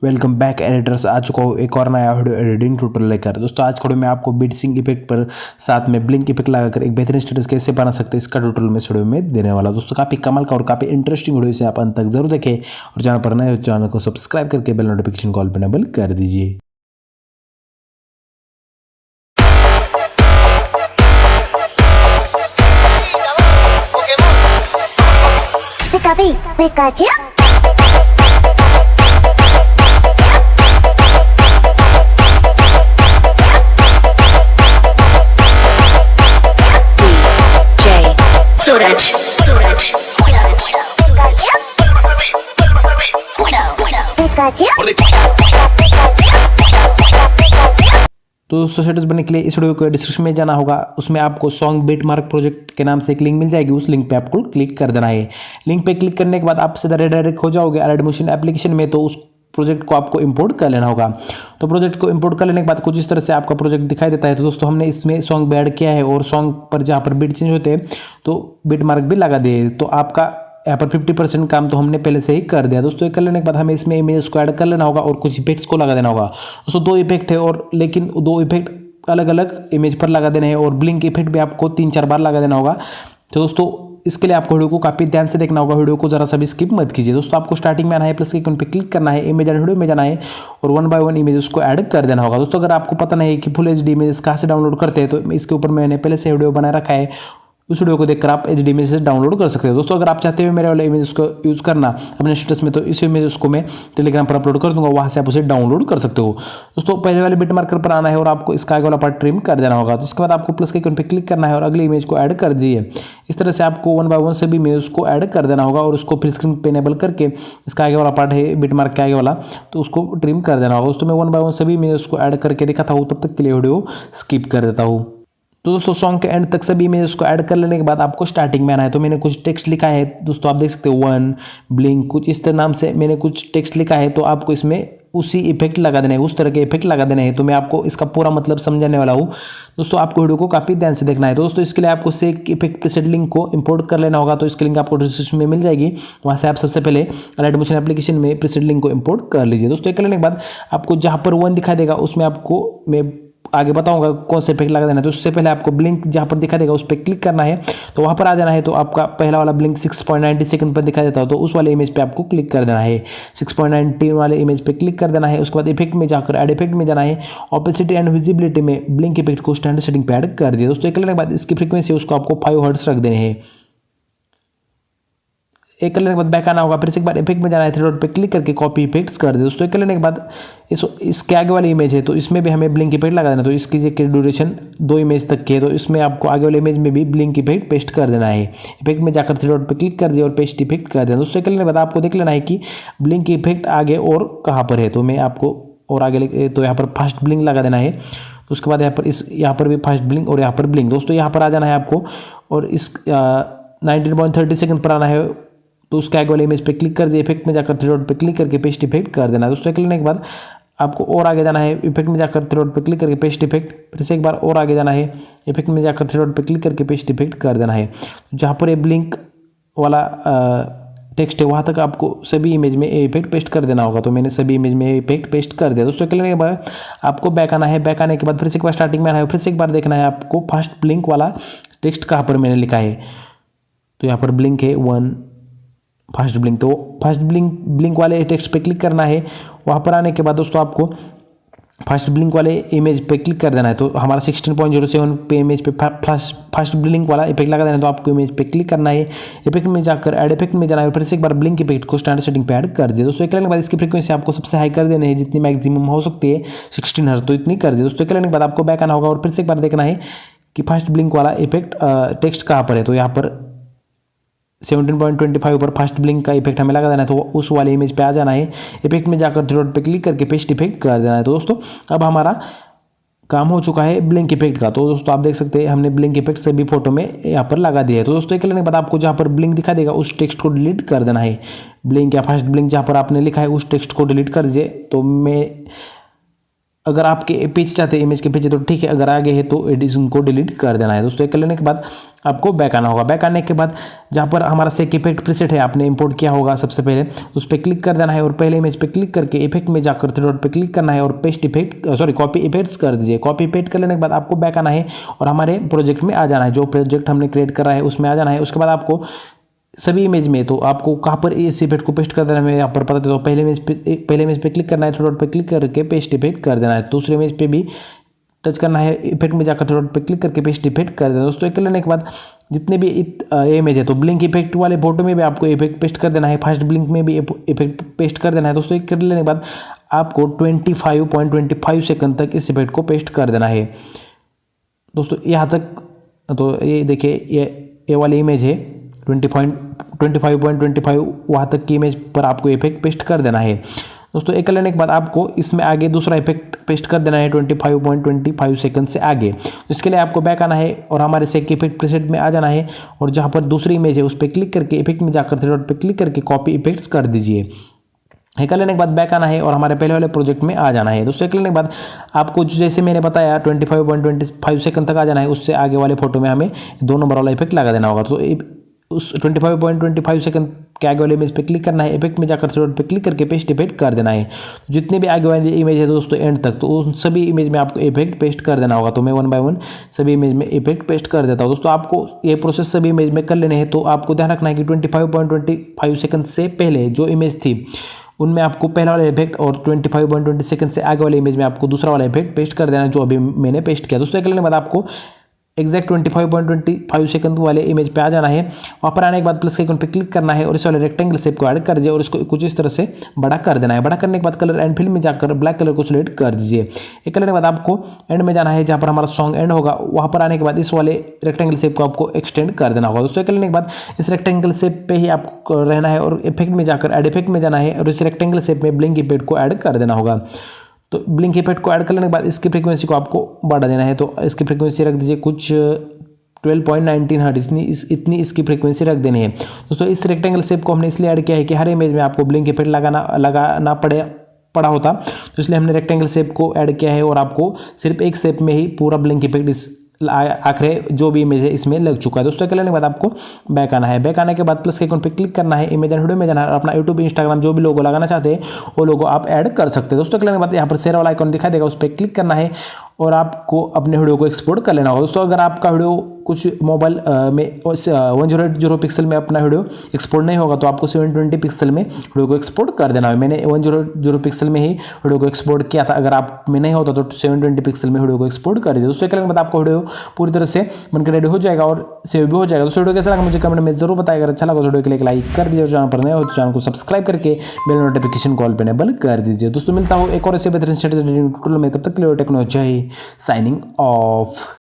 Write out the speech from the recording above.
Welcome back editors. आ चुका हूँ एक और नया वीडियो एडिटिंग ट्यूटोरियल लेकर। दोस्तों आज वीडियो में आपको बीटसिंक इफेक्ट पर साथ में ब्लिंक इफेक्ट लगाकर एक बेहतरीन स्टेटस कैसे बना सकते हैं इसका ट्यूटोरियल में इस वीडियो में देने वाला। दोस्तों काफ़ी कमाल का और काफ़ी इंटरेस्टिंग वीडियो से आप अंत तक जरूर देखें और चैनल पर नए हो चैनल को सब्सक्राइब करके बेल नोटिफिकेशन कॉल पर इनेबल कर दीजिए। तो दोस्तों स्टेटस बनने के लिए इस वीडियो को डिस्क्रिप्शन में जाना होगा, उसमें आपको सॉन्ग बीट मार्क प्रोजेक्ट के नाम से एक लिंक मिल जाएगी। उस लिंक पे आपको क्लिक कर देना है। लिंक पे क्लिक करने के बाद आप सीधा डायरेक्ट हो जाओगे अलाइट मोशन एप्लीकेशन में। तो उस प्रोजेक्ट को आपको इंपोर्ट कर लेना होगा। तो प्रोजेक्ट को इंपोर्ट कर लेने के बाद कुछ इस तरह से आपका प्रोजेक्ट दिखाई देता है। तो दोस्तों हमने इसमें सॉन्ग भी ऐड किया है और सॉन्ग पर जहाँ पर बीट चेंज होते हैं तो बीट मार्क भी लगा दिए। तो आपका यहाँ पर 50% काम तो हमने पहले से ही कर दिया। दोस्तों ये कर लेने के बाद हमें इसमें इमेज को ऐड कर लेना होगा और कुछ इफेक्ट्स को लगा देना होगा। दोस्तों दो इफेक्ट है और लेकिन दो इफेक्ट अलग अलग इमेज पर लगा देने हैं और ब्लिंक इफेक्ट भी आपको 3-4 बार लगा देना होगा। तो दोस्तों इसके लिए आपको वीडियो को काफ़ी ध्यान से देखना होगा, वीडियो को जरा सा भी स्किप मत कीजिए। दोस्तों आपको स्टार्टिंग में आना है, प्लस के आइकन पे क्लिक करना है, इमेज एंड वीडियो में जाना है और 1 बाय 1 इमेजेस को ऐड कर देना होगा। दोस्तों अगर आपको पता नहीं है कि फुल एचडी इमेजेस कहाँ से डाउनलोड करते हैं तो इसके ऊपर मैंने पहले से वीडियो बना रखा है, उस वीडियो को देखकर आप एचडी इमेजेस डाउनलोड कर सकते हो। दोस्तों अगर आप चाहते हो मेरे वाले इमेजेस को यूज़ करना अपने स्टेटस में तो इस इमेजेस को मैं टेलीग्राम पर अपलोड कर दूंगा, वहाँ से आप उसे डाउनलोड कर सकते हो। दोस्तों पहले वाले बिट मार्कर पर आना है और आपको इसका आगे वाला पार्ट ट्रिम कर देना होगा। तो इसके बाद आपको प्लस के आइकन पे क्लिक करना है और अगली इमेज को ऐड कर दीजिए। इस तरह से आपको 1 बाय 1 सभी इमेज को ऐड कर देना होगा और उसको फिर स्क्रीन पे इनेबल करके इसका आगे वाला पार्ट है बिट मार्क के आगे वाला, तो उसको ट्रिम कर देना होगा। दोस्तों मैं 1 बाय 1 सभी इमेज को ऐड करके दिखाता हूँ, तब तक के लिए वीडियो स्किप कर देता हूँ। तो दोस्तों सॉन्ग के एंड तक सभी इमेजेस को ऐड कर लेने के बाद आपको स्टार्टिंग में आना है। तो मैंने कुछ टेक्स्ट लिखा है, दोस्तों आप देख सकते हो 1 ब्लिंक कुछ इस तरह नाम से मैंने कुछ टेक्स्ट लिखा है। तो आपको इसमें उसी इफेक्ट लगा देना है, उस तरह के इफेक्ट लगा देना है। तो मैं आपको इसका पूरा मतलब समझाने वाला हूँ। दोस्तों आपको वीडियो को काफ़ी ध्यान से देखना है। तो दोस्तों इसके लिए आपको से इफेक्ट प्रीसेट लिंक को इंपोर्ट कर लेना होगा। तो इसकी लिंक आपको डिस्क्रिप्शन में मिल जाएगी, वहाँ से आप सबसे पहले अलाइट मोशन एप्लीकेशन में प्रीसेट लिंक को इंपोर्ट कर लीजिए। दोस्तों ये कर लेने के बाद आपको जहाँ पर 1 दिखा देगा उसमें आपको मैं आगे बताऊंगा कौन से इफेक्ट लगा देना है। तो उससे पहले आपको ब्लिंक जहाँ पर दिखा देगा उस पर क्लिक करना है, तो वहाँ पर आ जाना है। तो आपका पहला वाला ब्लिंक 6.90 सेकंड पर दिखा देता हो तो उस वाले इमेज पे आपको क्लिक कर देना है। 6.90 वाले इमेज पे क्लिक कर देना है। उसके बाद इफेक्ट में जाकर ऐड इफेक्ट में जाना है, ऑपेसिटी एंड विजिबिलिटी में ब्लिंक इफेक्ट को स्टैंडर्ड सेटिंग पे ऐड कर दिया। दोस्तों एक करने के बाद इसकी फ्रीक्वेंसी उसको आपको 5 हर्ट्ज रख देने हैं। एक कर लेने के बाद बैक आना होगा, फिर से एक बार इफेक्ट में जाना है, 3 डॉट पे क्लिक करके कॉपी इफेक्ट्स कर दे। दोस्तों एक कर लेने के बाद इसके आगे वाली इमेज है तो इसमें भी हमें ब्लिंक इफेक्ट लगा देना। तो इसकी ड्यूरेशन 2 इमेज तक की है, तो इसमें आपको आगे वाले इमेज में भी ब्लिंक इफेक्ट पेस्ट कर देना है। इफेक्ट में जाकर 3 डॉट पे क्लिक कर दिया और पेस्ट इफेक्ट कर देना। दोस्तों एक कर लेने के बाद आपको देख लेना है कि ब्लिंक इफेक्ट आगे और कहाँ पर है। तो मैं आपको और आगे तो यहाँ पर फास्ट ब्लिंक लगा देना है। तो उसके बाद यहाँ पर भी फास्ट ब्लिंक और यहाँ पर ब्लिंक। दोस्तों यहाँ पर आ जाना है आपको और इस 19.30 सेकंड पर आना है। तो उसके आगे वाले इमेज पे क्लिक कर दिए, इफेक्ट में जाकर 3 डॉट पे क्लिक करके पेस्ट इफेक्ट कर देना है। दोस्तों करने के बाद आपको और आगे जाना है, इफेक्ट में जाकर 3 डॉट पे क्लिक करके पेस्ट इफेक्ट, फिर से एक बार और आगे जाना है, इफेक्ट में जाकर 3 डॉट पे क्लिक करके पेस्ट इफेक्ट कर देना है। जहाँ पर ये ब्लिंक वाला टेक्स्ट है वहाँ तक आपको सभी इमेज में इफेक्ट पेस्ट कर देना होगा। तो मैंने सभी इमेज में इफेक्ट पेस्ट कर दिया। दोस्तों करने के बाद आपको बैक आना है, बैक आने के बाद फिर से एक बार स्टार्टिंग में आना है, फिर से एक बार देखना है आपको फास्ट ब्लिंक वाला टेक्स्ट कहाँ पर मैंने लिखा है। तो यहाँ पर ब्लिंक है 1 फास्ट ब्लिंक, तो फास्ट ब्लिंक वाले टेक्स्ट पे क्लिक करना है। वहाँ पर आने के बाद दोस्तों आपको फास्ट ब्लिंक वाले इमेज पे क्लिक कर देना है। तो हमारा 16.07 पे इमेज पे फास्ट ब्लिंक वाला इफेक्ट लगा देना है। तो आपको इमेज पे क्लिक करना है, इफेक्ट में जाकर ऐड इफेक्ट में जाना है, फिर से एक बार ब्लिंक इफेक्ट को स्टैंडर्ड सेटिंग पे ऐड कर दिया। दोस्तों करने के बाद इसकी फ्रीक्वेंसी आपको सबसे हाई कर देनी है, जितनी मैक्सिमम हो सकती है 16 हर्ट्ज, तो इतनी कर दी। दोस्तों करने के बाद आपको बैक आना होगा और फिर से एक बार देखना है कि फास्ट ब्लिंक वाला इफेक्ट टेक्स्ट कहाँ पर है। तो यहाँ पर 17.25 पर फास्ट ब्लिंक का इफेक्ट हमें लगा देना है। तो उस वाले इमेज पे आ जाना है, इफेक्ट में जाकर 3 डॉट पे क्लिक करके पेस्ट इफेक्ट कर देना है। तो दोस्तों अब हमारा काम हो चुका है ब्लिंक इफेक्ट का। तो दोस्तों आप देख सकते हैं हमने ब्लिंक इफेक्ट सभी फोटो में यहाँ पर लगा दिया है। तो दोस्तों एक लेने के बाद आपको जहाँ पर ब्लिंक दिखा देगा उस टेक्स्ट को डिलीट कर देना है। ब्लिंक या फास्ट ब्लिंक जहाँ पर आपने लिखा है उस टेक्स्ट को डिलीट कर दीजिए। तो मैं अगर आपके पीछे चाहते हैं इमेज के पीछे तो ठीक है, अगर आगे है तो एडिशन को डिलीट कर देना है। दोस्तों ये कर लेने के बाद आपको बैक आना होगा। बैक आने के बाद जहाँ पर हमारा सेक इफेक्ट प्रीसेट है आपने इंपोर्ट किया होगा सबसे पहले, उस पर क्लिक कर देना है और पहले इमेज पे क्लिक करके इफेक्ट में जाकर थ्री डॉट पे क्लिक करना है और पेस्ट इफेक्ट कॉपी इफेक्ट्स कर दीजिए। कॉपी पेस्ट कर लेने के बाद आपको बैक आना है और हमारे प्रोजेक्ट में आ जाना है, जो प्रोजेक्ट हमने क्रिएट करा है उसमें आ जाना है। उसके बाद आपको सभी इमेज में तो आपको कहाँ पर इस इफेक्ट को पेस्ट कर देना है मैं यहाँ पर बता देता हूँ। पहले इमेज पे क्लिक करना है, थ्री डॉट पे क्लिक करके पेस्ट इफेक्ट कर देना है। दूसरे इमेज पे भी टच करना है, इफेक्ट में जाकर थ्री डॉट पे क्लिक करके पेस्ट इफेक्ट कर देना है। दोस्तों कर लेने के बाद जितने भी इमेज है तो ब्लिंक इफेक्ट वाले फोटो में भी आपको इफेक्ट पेस्ट कर देना है, फर्स्ट ब्लिंक में भी इफेक्ट पेस्ट कर देना है। दोस्तों कर लेने के बाद आपको 25.25 सेकंड तक इस इफेक्ट को पेस्ट कर देना है। दोस्तों यहाँ तक तो ये देखिए ये वाली इमेज है 25.25 वहाँ तक की इमेज पर आपको इफेक्ट पेस्ट कर देना है। दोस्तों एक लेने के बाद आपको इसमें आगे दूसरा इफेक्ट पेस्ट कर देना है 25.25 सेकंड से आगे। तो इसके लिए आपको बैक आना है और हमारे सेक इफेक्ट प्रीसेट में आ जाना है और जहाँ पर दूसरी इमेज है उस पर क्लिक करके इफेक्ट में जाकर थ्री डॉट पे क्लिक करके कॉपी इफेक्ट्स कर दीजिए। कर लेने के बाद बैक आना है और हमारे पहले वाले प्रोजेक्ट में आ जाना है। दोस्तों कर लेने के बाद आपको जैसे मैंने बताया 25.25 सेकंड तक आ जाना है, उससे आगे वाले फोटो में हमें 2 नंबर वाला इफेक्ट लगा देना होगा। तो उस 25.25 सेकंड के आगे वाले इमेज पे क्लिक करना है, इफेक्ट में जाकर थ्री डॉट पे क्लिक करके पेस्ट इफेक्ट कर देना है। तो जितने भी आगे वाली इमेज है दोस्तों एंड तक, तो उन सभी इमेज में आपको इफेक्ट पेस्ट कर देना होगा। तो मैं 1 बाय 1 सभी इमेज में इफेक्ट पेस्ट कर देता हूँ। दोस्तों आपको ये प्रोसेस सभी इमेज में कर लेने हैं। तो आपको ध्यान रखना है कि 25.25 सेकंड से पहले जो इमेज थी उनमें आपको पहला वाला इफेक्ट और 25.20 सेकंड से आगे वाले इमेज में आपको दूसरा वाला इफेक्ट पेस्ट कर देना है, जो अभी मैंने पेस्ट किया। दोस्तों करने के बाद आपको एग्जैक्ट 25.25 सेकंड वाले इमेज पे आ जाना है। वहाँ पर आने के बाद प्लस के आइकन पे क्लिक करना है और इस वाले रेक्टेंगल शेप को ऐड कर दीजिए और इसको कुछ इस तरह से बड़ा कर देना है। बड़ा करने के बाद कलर एंड फिल में जाकर ब्लैक कलर को सिलेक्ट कर दीजिए। एक करने के बाद आपको एंड में जाना है, जहाँ पर हमारा सॉन्ग एंड होगा वहाँ पर आने के बाद इस वाले रेक्टेंगल शेप को आपको एक्सटेंड कर देना होगा। दोस्तों करने के बाद इस रेक्टेंगल शेप पे ही आपको रहना है और इफेक्ट में जाकर एड इफेक्ट में जाना है और इस रेक्टेंगल शेप में ब्लिंक इफेक्ट को ऐड कर देना होगा। तो ब्लिंक इफेक्ट को ऐड कर लेने के बाद इसकी फ्रीक्वेंसी को आपको बढ़ा देना है। तो इसकी फ्रीक्वेंसी रख दीजिए कुछ 12.19 हर्ट्ज, इतनी इसकी फ्रीक्वेंसी रख देनी है। दोस्तों इस रेक्टेंगल शेप को हमने इसलिए ऐड किया है कि हर इमेज में आपको ब्लिंक इफेक्ट लगाना पड़ा होता, तो इसलिए हमने रेक्टेंगल शेप को ऐड किया है और आपको सिर्फ एक शेप में ही पूरा ब्लिंक इफेक्ट इस आखिर जो भी इमेज है इसमें लग चुका है। दोस्तों करने के बाद आपको बैक आना है। बैक आने के बाद प्लस के आइकन पे क्लिक करना है, इमेज एंड वीडियो में जाना है और अपना यूट्यूब इंस्टाग्राम जो भी लोगो लगाना चाहते हैं वो लोगो आप ऐड कर सकते हैं। दोस्तों करने के बाद यहाँ पर शेयर वाला आइकन दिखाई देगा, उस पर क्लिक करना है और आपको अपने वीडियो को एक्सपोर्ट कर लेना होगा। दोस्तों अगर आपका वीडियो कुछ मोबाइल में 1080 पिक्सल में अपना वीडियो एक्सपोर्ट नहीं होगा तो आपको 720 पिक्सल में वीडियो को एक्सपोर्ट कर देना है। मैंने 100 पिक्सल में ही वीडियो को एक्सपोर्ट किया था, अगर आप में नहीं होता तो 720 पिक्सल में वीडियो को एक्सपोर्ट कर दीजिए। दोस्तों करने के बाद आपको वीडियो पूरी तरह से बनकर रेडी हो जाएगा और सेव भी हो जाएगा। दोस्तों वीडियो कैसा लगा मुझे कमेंट में जरूर बताइए। अगर अच्छा लगा तो वीडियो के लिए लाइक कर दीजिए और चैनल पर नए हो तो चैनल को सब्सक्राइब करके बेल नोटिफिकेशन कॉल पर एनेबल कर दीजिए। दोस्तों मिलता हूँ एक और ऐसे बेहतरीन स्ट्रेटेजी ट्यूटोरियल में, तब तक के लिए टेक्नो जय, साइनिंग ऑफ।